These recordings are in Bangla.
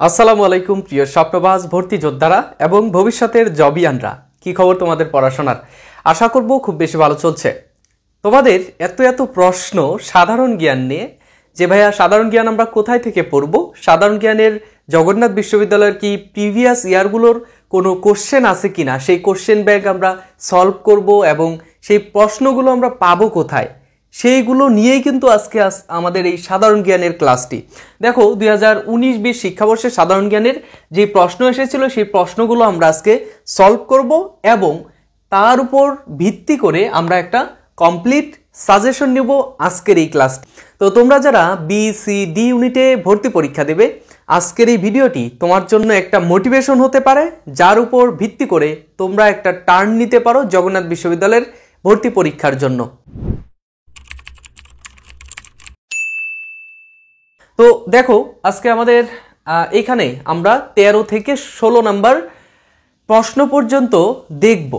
আসসালামু আলাইকুম প্রিয় স্বপ্নবাজ ভর্তি যোদ্ধারা এবং ভবিষ্যতের জবিয়ানরা, কি খবর তোমাদের পড়াশোনার? আশা করব খুব বেশি ভালো চলছে। তোমাদের এত এত প্রশ্ন সাধারণ জ্ঞান নিয়ে যে ভাইয়া সাধারণ জ্ঞান আমরা কোথায় থেকে পড়ব, সাধারণ জ্ঞানের জগন্নাথ বিশ্ববিদ্যালয়ের কি প্রিভিয়াস ইয়ারগুলোর কোনো কোশ্চেন আছে কিনা, সেই কোশ্চেন ব্যাংক আমরা সলভ করব এবং সেই প্রশ্নগুলো আমরা পাবো কোথায়, সেইগুলো নিয়েই কিন্তু আজকে আমাদের এই সাধারণ জ্ঞানের ক্লাসটি। দেখো 2019-20 শিক্ষাবর্ষের সাধারণ জ্ঞানের যে প্রশ্ন এসেছিল সেই প্রশ্নগুলো আমরা আজকে সলভ করব এবং তার উপর ভিত্তি করে আমরা একটা কমপ্লিট সাজেশন নেব আজকের এই ক্লাস। তো তোমরা যারা BCD ইউনিটে ভর্তি পরীক্ষা দেবে, আজকের এই ভিডিওটি তোমার জন্য একটা মোটিভেশন হতে পারে, যার উপর ভিত্তি করে তোমরা একটা টার্ন নিতে পারো জগন্নাথ বিশ্ববিদ্যালয়ের ভর্তি পরীক্ষার জন্য। তো দেখো আজকে আমাদের এখানে আমরা 13 থেকে 16 নাম্বার প্রশ্ন পর্যন্ত দেখব,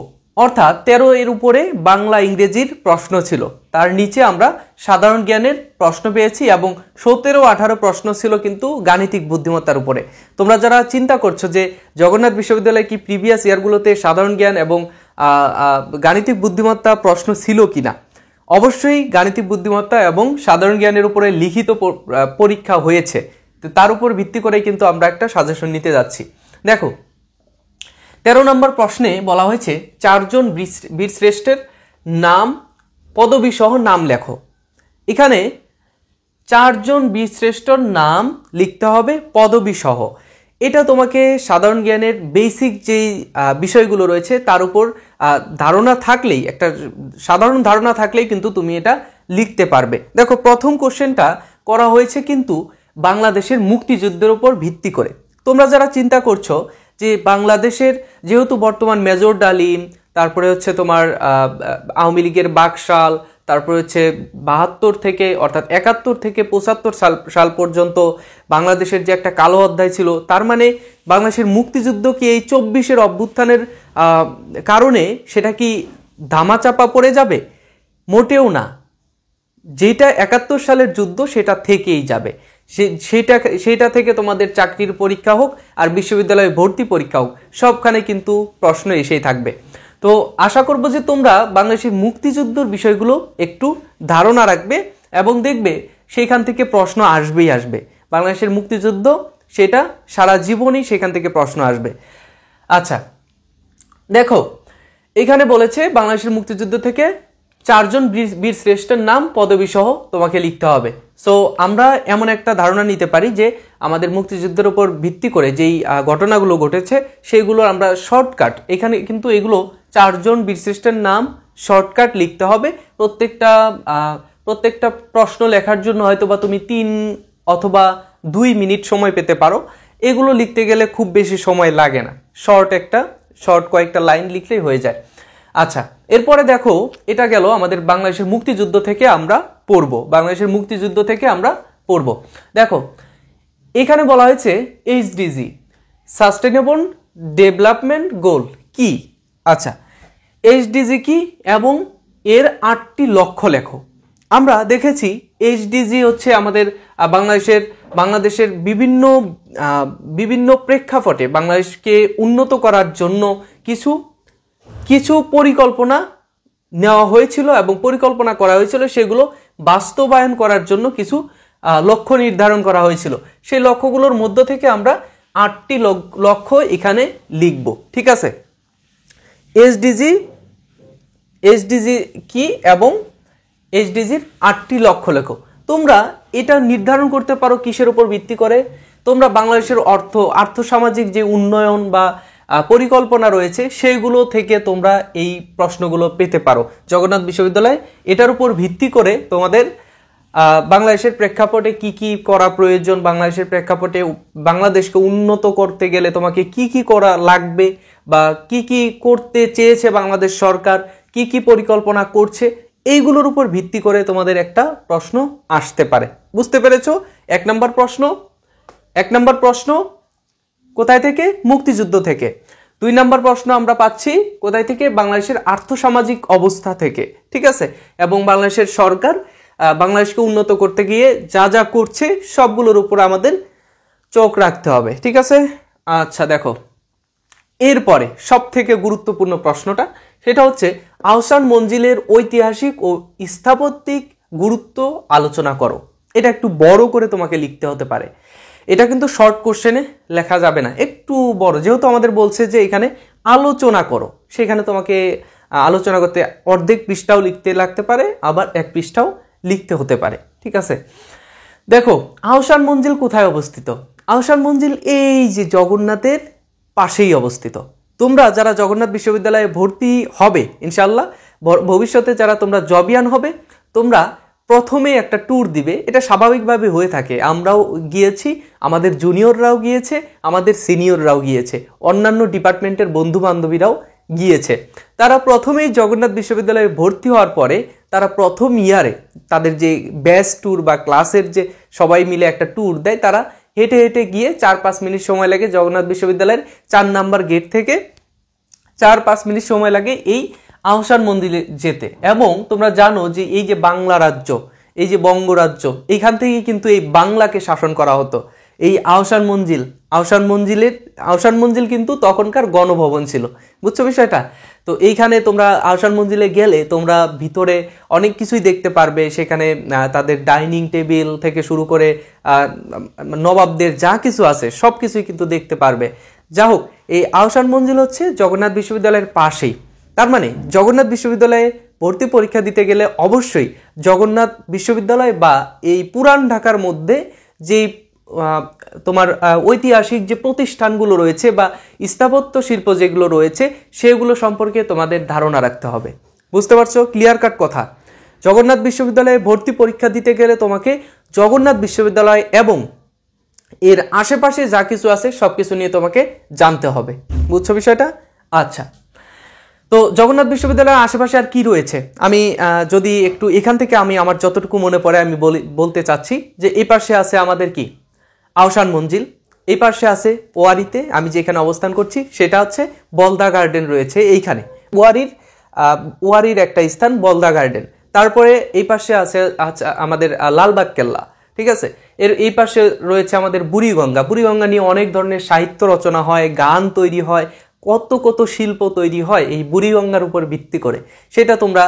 অর্থাৎ 13 এর উপরে বাংলা ইংরেজির প্রশ্ন ছিল, তার নিচে আমরা সাধারণ জ্ঞানের প্রশ্ন পেয়েছি এবং 17-18 প্রশ্ন ছিল কিন্তু গাণিতিক বুদ্ধিমত্তার উপরে। তোমরা যারা চিন্তা করছো যে জগন্নাথ বিশ্ববিদ্যালয়ে কি প্রিভিয়াস ইয়ারগুলোতে সাধারণ জ্ঞান এবং গাণিতিক বুদ্ধিমত্তা প্রশ্ন ছিল কিনা, অবশ্যই গাণিতিক বুদ্ধিমত্তা এবং সাধারণ জ্ঞানের উপরে লিখিত পরীক্ষা হয়েছে, তো তার উপর ভিত্তি করে কিন্তু আমরা একটা সাজেশন নিতে যাচ্ছি। দেখো 13 নম্বর প্রশ্নে বলা হয়েছে 4 জন বীরশ্রেষ্ঠের নাম পদবী সহ নাম লেখো। এখানে 4 জন বীরশ্রেষ্ঠর নাম লিখতে হবে পদবী সহ। এটা তোমাকে সাধারণ জ্ঞানের বেসিক যেই বিষয়গুলো রয়েছে তার উপর ধারণা থাকলেই, একটা সাধারণ ধারণা থাকলেই কিন্তু তুমি এটা লিখতে পারবে। দেখো প্রথম কোশ্চেনটা করা হয়েছে কিন্তু বাংলাদেশের মুক্তিযুদ্ধের উপর ভিত্তি করে। তোমরা যারা চিন্তা করছো যে বাংলাদেশের যেহেতু বর্তমান মেজর ডালিম, তারপরে হচ্ছে তোমার আওয়ামী লীগের বাকশাল, তারপরে হচ্ছে 72 থেকে অর্থাৎ 71 থেকে 75 সাল পর্যন্ত বাংলাদেশের যে একটা কালো অধ্যায় ছিল, তার মানে বাংলাদেশের মুক্তিযুদ্ধ কি এই 24-এর অভ্যুত্থানের কারণে সেটা কি ধামাচাপা পড়ে যাবে? মোটেও না। যেটা 71 সালের যুদ্ধ সেটা থেকেই যাবে। সেইটা থেকে তোমাদের চাকরির পরীক্ষা হোক আর বিশ্ববিদ্যালয়ে ভর্তি পরীক্ষা হোক, সবখানে কিন্তু প্রশ্ন এসেই থাকবে। তো আশা করব যে তোমরা বাংলাদেশের মুক্তিযুদ্ধের বিষয়গুলো একটু ধারণা রাখবে এবং দেখবে সেইখান থেকে প্রশ্ন আসবেই আসবে। বাংলাদেশের মুক্তিযুদ্ধ সেটা সারা জীবনই সেখান থেকে প্রশ্ন আসবে। আচ্ছা দেখো এখানে বলেছে বাংলাদেশের মুক্তিযুদ্ধ থেকে 4 জন বীরশ্রেষ্ঠের নাম পদবী সহ তোমাকে লিখতে হবে। সো আমরা এমন একটা ধারণা নিতে পারি যে আমাদের মুক্তিযুদ্ধের উপর ভিত্তি করে যেই ঘটনাগুলো ঘটেছে সেগুলো আমরা শর্টকাট, এখানে কিন্তু এগুলো 4 জন বীরশ্রেষ্ঠের নাম শর্টকাট লিখতে হবে। প্রত্যেকটা প্রশ্ন লেখার জন্য হয়তো বা তুমি 3 অথবা 2 মিনিট সময় পেতে পারো। এগুলো লিখতে গেলে খুব বেশি সময় লাগে না, শর্ট কয়েকটা লাইন লিখলেই হয়ে যায়। আচ্ছা এরপরে দেখো এটা গেল আমাদের বাংলাদেশের মুক্তিযুদ্ধ থেকে আমরা পড়বো, বাংলাদেশের মুক্তিযুদ্ধ থেকে আমরা পড়বো। দেখো এখানে বলা হয়েছে SDG সাস্টেনেবল ডেভেলপমেন্ট গোল কি। আচ্ছা SDG কি এবং এর 8টি লক্ষ্য লেখো। আমরা দেখেছি SDG হচ্ছে আমাদের বাংলাদেশের বিভিন্ন প্রেক্ষাপটে বাংলাদেশকে উন্নত করার জন্য কিছু পরিকল্পনা নেওয়া হয়েছিল এবং পরিকল্পনা করা হয়েছিল, সেগুলো বাস্তবায়ন করার জন্য কিছু লক্ষ্য নির্ধারণ করা হয়েছিল। সেই লক্ষ্যগুলোর মধ্য থেকে আমরা 8টি লক্ষ্য এখানে লিখব, ঠিক আছে। SDG কি এবং SDGর 8টি লক্ষ্য লেখো। তোমরা এটা নির্ধারণ করতে পারো কিসের উপর ভিত্তি করে? তোমরা বাংলাদেশের আর্থসামাজিক যে উন্নয়ন বা পরিকল্পনা রয়েছে সেইগুলো থেকে তোমরা এই প্রশ্নগুলো পেতে পারো। জগন্নাথ বিশ্ববিদ্যালয় এটার উপর ভিত্তি করে তোমাদের বাংলাদেশের প্রেক্ষাপটে কি কি করা প্রয়োজন, বাংলাদেশের প্রেক্ষাপটে বাংলাদেশকে উন্নত করতে গেলে তোমাকে কি কি করা লাগবে বা কি কি করতে চেয়েছে বাংলাদেশ সরকার, কি কি পরিকল্পনা করছে, এইগুলোর উপর ভিত্তি করে তোমাদের একটা প্রশ্ন আসতে পারে। বুঝতে পেরেছো? 1 নম্বর প্রশ্ন কোথায় থেকে? মুক্তিযুদ্ধ থেকে। 2 নম্বর প্রশ্ন আমরা পাচ্ছি কোথায় থেকে? বাংলাদেশের আর্থসামাজিক অবস্থা থেকে, ঠিক আছে। এবং বাংলাদেশের সরকার বাংলাদেশকে উন্নত করতে গিয়ে যা যা করছে সবগুলোর উপর আমাদের চোখ রাখতে হবে, ঠিক আছে। আচ্ছা দেখো, এরপরে সব থেকে গুরুত্বপূর্ণ প্রশ্নটা, সেটা হচ্ছে আহসান মঞ্জিলের ঐতিহাসিক ও স্থাপত্যিক গুরুত্ব আলোচনা করো। এটা একটু বড় করে তোমাকে লিখতে হতে পারে, এটা কিন্তু শর্ট কোশ্চেনে লেখা যাবে না, একটু বড়, যেহেতু আমাদের বলছে যে এখানে আলোচনা করো, সেখানে তোমাকে আলোচনা করতে অর্ধেক পৃষ্ঠাও লিখতে লাগতে পারে, আবার এক পৃষ্ঠাও লিখতে হতে পারে, ঠিক আছে। দেখো আহসান মঞ্জিল কোথায় অবস্থিত? আহসান মঞ্জিল এই যে জগন্নাথের পাশেই অবস্থিত। তোমরা যারা জগন্নাথ বিশ্ববিদ্যালয়ে ভর্তি হবে ইনশাল্লাহ, ভবিষ্যতে যারা তোমরা জবিয়ান হবে, তোমরা প্রথমে একটা ট্যুর দিবে, এটা স্বাভাবিকভাবে হয়ে থাকে। আমরাও গিয়েছি, আমাদের জুনিয়ররাও গিয়েছে, আমাদের সিনিয়ররাও গিয়েছে, অন্যান্য ডিপার্টমেন্টের বন্ধু বান্ধবীরাও গিয়েছে। তারা প্রথমেই জগন্নাথ বিশ্ববিদ্যালয়ে ভর্তি হওয়ার পরে তারা প্রথম ইয়ারে তাদের যে ব্যাচ ট্যুর বা ক্লাসের যে সবাই মিলে একটা ট্যুর দেয়, তারা হেঁটে হেঁটে গিয়ে 4-5 মিনিট সময় লাগে জগন্নাথ বিশ্ববিদ্যালয়ের 4 নাম্বার গেট থেকে 4-5 মিনিট সময় লাগে এই আহসান মন্দিরে যেতে। এবং তোমরা জানো যে এই যে বাংলা রাজ্য, এই যে বঙ্গরাজ্য, এইখান থেকে কিন্তু এই বাংলাকে শাসন করা হতো। এই আহসান মঞ্জিল কিন্তু তখনকার গণভবন ছিল, বুঝছো বিষয়টা? তো এইখানে তোমরা আহসান মঞ্জিলে গেলে তোমরা ভিতরে অনেক কিছুই দেখতে পারবে। সেখানে তাদের ডাইনিং টেবিল থেকে শুরু করে নবাবদের যা কিছু আছে সব কিছুই কিন্তু দেখতে পারবে। যা হোক, এই আহসান মঞ্জিল হচ্ছে জগন্নাথ বিশ্ববিদ্যালয়ের পাশেই। তার মানে জগন্নাথ বিশ্ববিদ্যালয়ে ভর্তি পরীক্ষা দিতে গেলে অবশ্যই জগন্নাথ বিশ্ববিদ্যালয় বা এই পুরান ঢাকার মধ্যে যেই তোমার ঐতিহাসিক যে প্রতিষ্ঠানগুলো রয়েছে বা স্থাপত্য শিল্প যেগুলো রয়েছে সেগুলো সম্পর্কে তোমাদের ধারণা রাখতে হবে। বুঝতে পারছো? ক্লিয়ার কাট কথা। জগন্নাথ বিশ্ববিদ্যালয়ে ভর্তি পরীক্ষা দিতে গেলে তোমাকে জগন্নাথ বিশ্ববিদ্যালয় এবং এর আশেপাশে যা কিছু আছে সবকিছু নিয়ে তোমাকে জানতে হবে। বুঝছো বিষয়টা? আচ্ছা, তো জগন্নাথ বিশ্ববিদ্যালয়ের আশেপাশে আর কি রয়েছে, আমি যদি একটু এখান থেকে আমি আমার যতটুকু মনে পড়ে আমি বলতে চাচ্ছি যে এই পাশে আছে আমাদের কি আহসান মঞ্জিল, এই পাশে আছে ওয়ারিতে আমি যেখানে অবস্থান করছি সেটা হচ্ছে বলদা গার্ডেন রয়েছে এইখানে, ওয়ারির একটা স্থান বলদা গার্ডেন। তারপরে এই পাশে আছে আমাদের লালবাগ কেল্লা, ঠিক আছে। এই পাশে রয়েছে আমাদের বুড়িগঙ্গা নিয়ে অনেক ধরনের সাহিত্য রচনা হয়, গান তৈরি হয়, কত কত শিল্প তৈরি হয় এই বুড়িগঙ্গার উপর ভিত্তি করে, সেটা তোমরা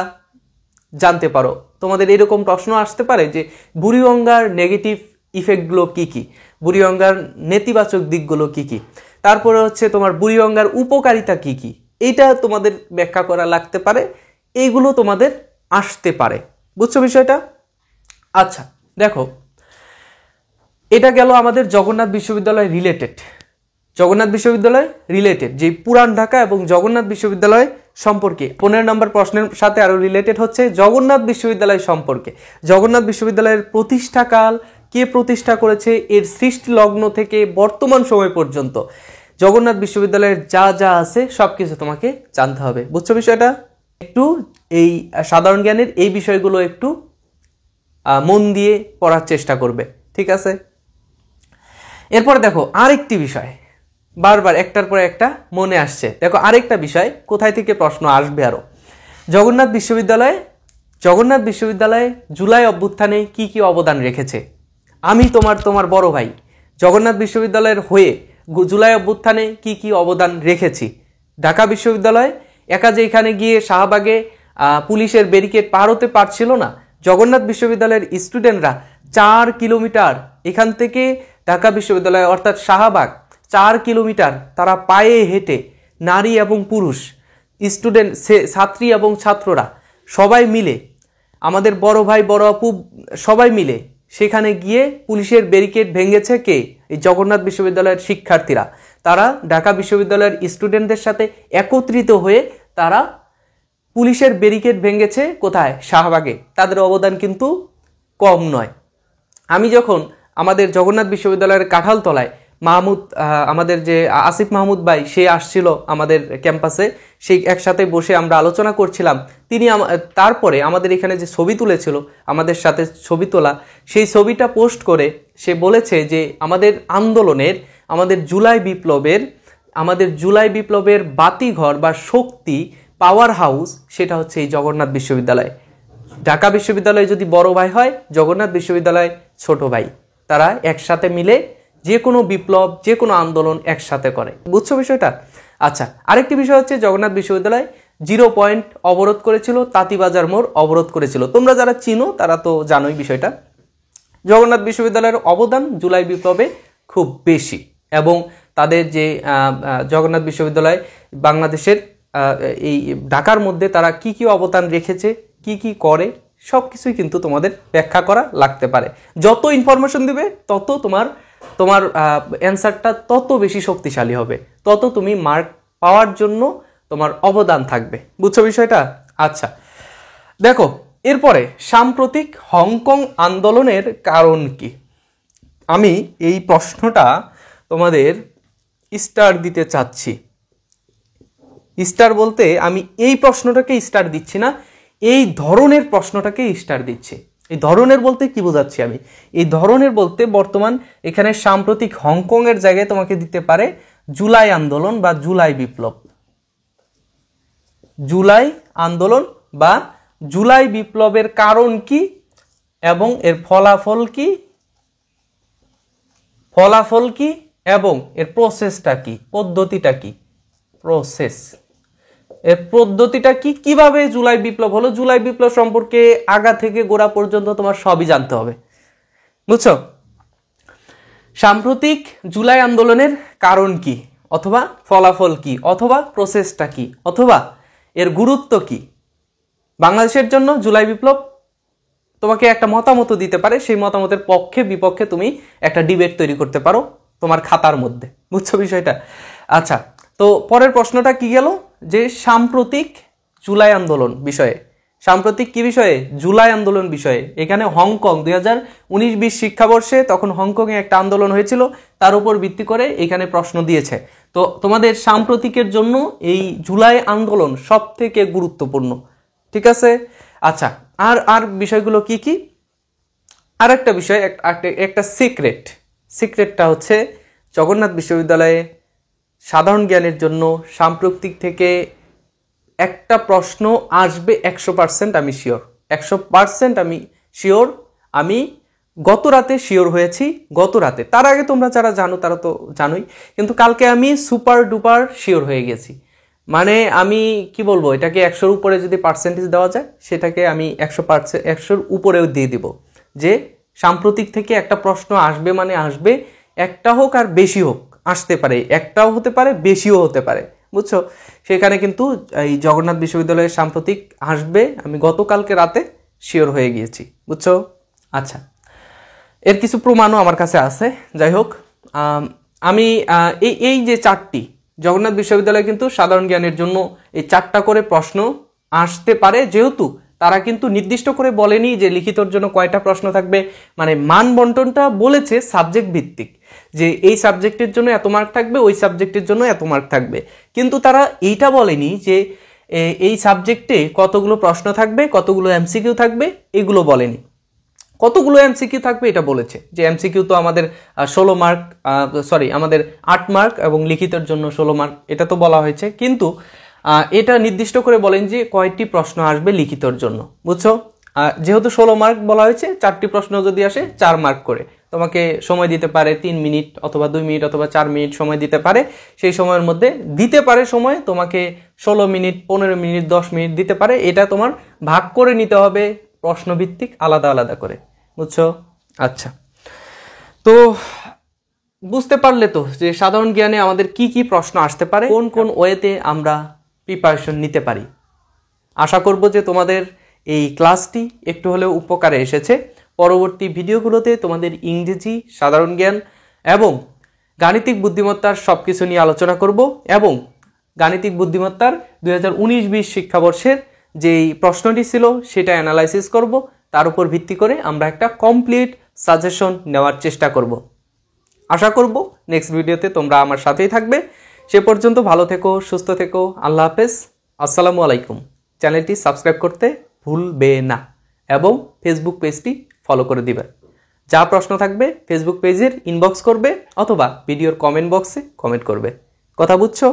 জানতে পারো। তোমাদের এরকম প্রশ্ন আসতে পারে যে বুড়িগঙ্গার নেগেটিভ ইফেক্টগুলো কি কি, বুড়িগঙ্গার নেতিবাচক দিকগুলো কি কি, তারপরে হচ্ছে তোমার বুড়িগঙ্গার উপকারিতা কি কি, এইটা তোমাদের ব্যাখ্যা করা লাগতে পারে, এইগুলো তোমাদের আসতে পারে। বুঝছো বিষয়টা? আচ্ছা দেখো, এটা গেল আমাদের জগন্নাথ বিশ্ববিদ্যালয় রিলেটেড যে পুরান ঢাকা এবং জগন্নাথ বিশ্ববিদ্যালয় সম্পর্কে 15 নম্বর প্রশ্নের সাথে আরো রিলেটেড হচ্ছে জগন্নাথ বিশ্ববিদ্যালয় সম্পর্কে। জগন্নাথ বিশ্ববিদ্যালয়ের প্রতিষ্ঠাকাল, কে প্রতিষ্ঠা করেছে, এর সৃষ্টি লগ্ন থেকে বর্তমান সময় পর্যন্ত জগন্নাথ বিশ্ববিদ্যালয়ের যা যা আছে সবকিছু তোমাকে জানতে হবে। বুঝছো বিষয়টা? একটু এই সাধারণ জ্ঞানের এই বিষয়গুলো একটু মন দিয়ে পড়ার চেষ্টা করবে, ঠিক আছে। এরপর দেখো আরেকটি বিষয় বারবার একটার পর একটা মনে আসছে। দেখো আরেকটা বিষয় কোথায় থেকে প্রশ্ন আসবে আরো, জগন্নাথ বিশ্ববিদ্যালয়ে জুলাই অভ্যুত্থানে কি কি অবদান রেখেছে। আমি তোমার বড় ভাই জগন্নাথ বিশ্ববিদ্যালয়ের হয়ে জুলাই অভ্যুত্থানে কি কি অবদান রেখেছি। ঢাকা বিশ্ববিদ্যালয় একা যে এখানে গিয়ে শাহবাগে পুলিশের ব্যারিকেড পার হতে পারছিল না, জগন্নাথ বিশ্ববিদ্যালয়ের স্টুডেন্টরা 4 কিলোমিটার এখান থেকে ঢাকা বিশ্ববিদ্যালয় অর্থাৎ শাহবাগ 4 কিলোমিটার তারা পায়ে হেঁটে, নারী এবং পুরুষ, স্টুডেন্ট, ছাত্রী এবং ছাত্ররা সবাই মিলে, আমাদের বড় ভাই বড় আপু সবাই মিলে সেখানে গিয়ে পুলিশের ব্যারিকেড ভেঙেছে কে? এই জগন্নাথ বিশ্ববিদ্যালয়ের শিক্ষার্থীরা। তারা ঢাকা বিশ্ববিদ্যালয়ের স্টুডেন্টদের সাথে একত্রিত হয়ে তারা পুলিশের ব্যারিকেড ভেঙেছে কোথায়? শাহবাগে। তাদের অবদান কিন্তু কম নয়। আমি যখন আমাদের জগন্নাথ বিশ্ববিদ্যালয়ের কাঁঠালতলায় আমাদের যে আসিফ মাহমুদ ভাই সে আসছিল আমাদের ক্যাম্পাসে, সেই একসাথে বসে আমরা আলোচনা করছিলাম, তিনি তারপরে আমাদের এখানে যে ছবি তুলেছিল আমাদের সাথে ছবি তোলা, সেই ছবিটা পোস্ট করে সে বলেছে যে আমাদের আন্দোলনের, আমাদের জুলাই বিপ্লবের বাতিঘর বা শক্তি পাওয়ার হাউস সেটা হচ্ছে এই জগন্নাথ বিশ্ববিদ্যালয়। ঢাকা বিশ্ববিদ্যালয় যদি বড় ভাই হয়, জগন্নাথ বিশ্ববিদ্যালয় ছোট ভাই। তারা একসাথে মিলে যে কোনো বিপ্লব, যে কোনো আন্দোলন একসাথে করে। বুঝছো বিষয়টা? আচ্ছা, আরেকটি বিষয় হচ্ছে জগন্নাথ বিশ্ববিদ্যালয় 0 পয়েন্ট অবরোধ করেছিল, তাঁতিবাজার মোড় অবরোধ করেছিল। তোমরা যারা চিনো তারা তো জানোই বিষয়টা। জগন্নাথ বিশ্ববিদ্যালয়ের অবদান জুলাই বিপ্লবে খুব বেশি, এবং তাদের যে জগন্নাথ বিশ্ববিদ্যালয় বাংলাদেশের এই ঢাকার মধ্যে তারা কি কি অবদান রেখেছে, কি কি করে, সব কিছুই কিন্তু তোমাদের ব্যাখ্যা করা লাগতে পারে। যত ইনফরমেশন দিবে তত তোমার অ্যান্সারটা তত বেশি শক্তিশালী হবে, তত তুমি মার্ক পাওয়ার জন্য তোমার অবদান থাকবে। বুঝছো বিষয়টা? আচ্ছা দেখো, এরপরে সাম্প্রতিক হংকং আন্দোলনের কারণ কি? আমি এই প্রশ্নটা তোমাদের স্টার দিতে চাচ্ছি। স্টার বলতে আমি এই প্রশ্নটাকে স্টার দিচ্ছি না, এই ধরনের প্রশ্নটাকে স্টার দিচ্ছি। এই ধরনের বলতে কি বোঝাচ্ছি আমি? এই ধরনের বলতে বর্তমান এখানে সাম্প্রতিক হংকং এর জায়গায় তোমাকে দিতে পারে জুলাই আন্দোলন বা জুলাই বিপ্লব। জুলাই আন্দোলন বা জুলাই বিপ্লবের কারণ কি এবং এর ফলাফল কি, এবং এর প্রসেসটা কি, পদ্ধতিটা কি, এর পদ্ধতিটা কি, কিভাবে জুলাই বিপ্লব হলো, জুলাই বিপ্লব সম্পর্কে আগা থেকে গোড়া পর্যন্ত তোমার সবই জানতে হবে। বুঝছো? সাম্প্রতিক জুলাই আন্দোলনের কারণ কি, অথবা ফলাফল কি, অথবা প্রসেসটা কি, অথবা এর গুরুত্ব কি, বাংলাদেশের জন্য জুলাই বিপ্লব তোমাকে একটা মতামত দিতে পারে। সেই মতামতের পক্ষে বিপক্ষে তুমি একটা ডিবেট তৈরি করতে পারো তোমার খাতার মধ্যে। বুঝছো বিষয়টা? আচ্ছা, তো পরের প্রশ্নটা কি গেল, যে সাম্প্রতিক জুলাই আন্দোলন বিষয়ে, সাম্প্রতিক কি বিষয়ে? জুলাই আন্দোলন বিষয়ে। এখানে হংকং 2019-20 শিক্ষাবর্ষে তখন হংকংয়ে একটা আন্দোলন হয়েছিল, তার উপর ভিত্তি করে এখানে প্রশ্ন দিয়েছে। তো তোমাদের সাম্প্রতিকের জন্য এই জুলাই আন্দোলন সব থেকে গুরুত্বপূর্ণ। ঠিক আছে? আচ্ছা, আর বিষয়গুলো কি কি? আর একটা বিষয়, একটা সিক্রেটটা হচ্ছে জগন্নাথ বিশ্ববিদ্যালয়ে সাধারণ জ্ঞানের জন্য সাম্প্রতিক থেকে একটা প্রশ্ন আসবে 100%। আমি শিওর, 100% আমি শিওর। আমি গত রাতে শিওর হয়েছি, গত রাতে। তার আগে তোমরা যারা জানো তারা তো জানোই, কিন্তু কালকে আমি সুপার ডুপার শিওর হয়ে গেছি। মানে আমি কি বলবো, এটাকে 100-র উপরে যদি পার্সেন্টেজ দেওয়া যায় সেটাকে আমি 100%, 100-র উপরেও দিয়ে দিব, যে সাম্প্রতিক থেকে একটা প্রশ্ন আসবে, মানে আসবে। একটা হোক আর বেশি হোক, আসতে পারে, একটাও হতে পারে, বেশিও হতে পারে। বুঝছো? সেখানে কিন্তু এই জগন্নাথ বিশ্ববিদ্যালয়ের সাম্প্রতিক আসবে, আমি গতকালকে রাতে শিওর হয়ে গিয়েছি। বুঝছো? আচ্ছা, এর কিছু প্রমাণও আমার কাছে আছে। যাই হোক, আমি এই যে 4টি জগন্নাথ বিশ্ববিদ্যালয় কিন্তু সাধারণ জ্ঞানের জন্য এই 4টা করে প্রশ্ন আসতে পারে, যেহেতু তারা কিন্তু নির্দিষ্ট করে বলেনি যে লিখিতর জন্য কয়টা প্রশ্ন থাকবে। মানে মান বন্টনটা বলেছে সাবজেক্ট ভিত্তিক, যে এই সাবজেক্টের জন্য এত মার্ক থাকবে, ওই সাবজেক্টের জন্য এত মার্ক থাকবে, কিন্তু তারা এইটা বলেনি যে এই সাবজেক্টে কতগুলো প্রশ্ন থাকবে, কতগুলো এমসিকিউ থাকবে, এগুলো বলেনি। কতগুলো এমসিকিউ থাকবে এটা বলেছে, যে এমসিকিউ তো আমাদের 16 মার্ক, আমাদের 8 মার্ক, এবং লিখিতের জন্য 16 মার্ক, এটা তো বলা হয়েছে, কিন্তু এটা নির্দিষ্ট করে বলেন যে কয়টি প্রশ্ন আসবে লিখিতর জন্য। বুঝছো? যেহেতু 16 মার্ক বলা হয়েছে, 4টি প্রশ্ন যদি আসে 4 মার্ক করে, তোমাকে সময় দিতে পারে 3 মিনিট অথবা 2 মিনিট অথবা 4 মিনিট সময় দিতে পারে। সেই সময়ের মধ্যে দিতে পারে সময় তোমাকে 16 মিনিট, 15 মিনিট, 10 মিনিট দিতে পারে। এটা তোমার ভাগ করে নিতে হবে প্রশ্নভিত্তিক, আলাদা আলাদা করে। বুঝছো? আচ্ছা, তো বুঝতে পারলে তো যে সাধারণ জ্ঞানে আমাদের কি কি প্রশ্ন আসতে পারে, কোন কোন ওয়েতে আমরা প্রিপারেশন নিতে পারি। আশা করব যে তোমাদের এই ক্লাসটি একটু হলেও উপকারে এসেছে। পরবর্তী ভিডিওগুলোতে তোমাদের ইংরেজি, সাধারণ জ্ঞান এবং গাণিতিক বুদ্ধিমত্তার সব কিছু নিয়ে আলোচনা করব, এবং গাণিতিক বুদ্ধিমত্তার 2019-20 শিক্ষাবর্ষের যেই প্রশ্নটি ছিল সেটা অ্যানালাইসিস করব। তার উপর ভিত্তি করে আমরা একটা কমপ্লিট সাজেশন নেওয়ার চেষ্টা করব। আশা করব নেক্সট ভিডিওতে তোমরা আমার সাথেই থাকবে। সে পর্যন্ত ভালো থেকো, সুস্থ থেকো। আল্লাহ হাফেজ, আসসালামু আলাইকুম। চ্যানেলটি সাবস্ক্রাইব করতে ভুলবে না, এবং ফেসবুক পেজটি ফলো করে দিবে। যা প্রশ্ন থাকবে ফেসবুক পেজের ইনবক্স করবে, অথবা ভিডিওর কমেন্ট বক্সে কমেন্ট করবে। কথা বুঝছো?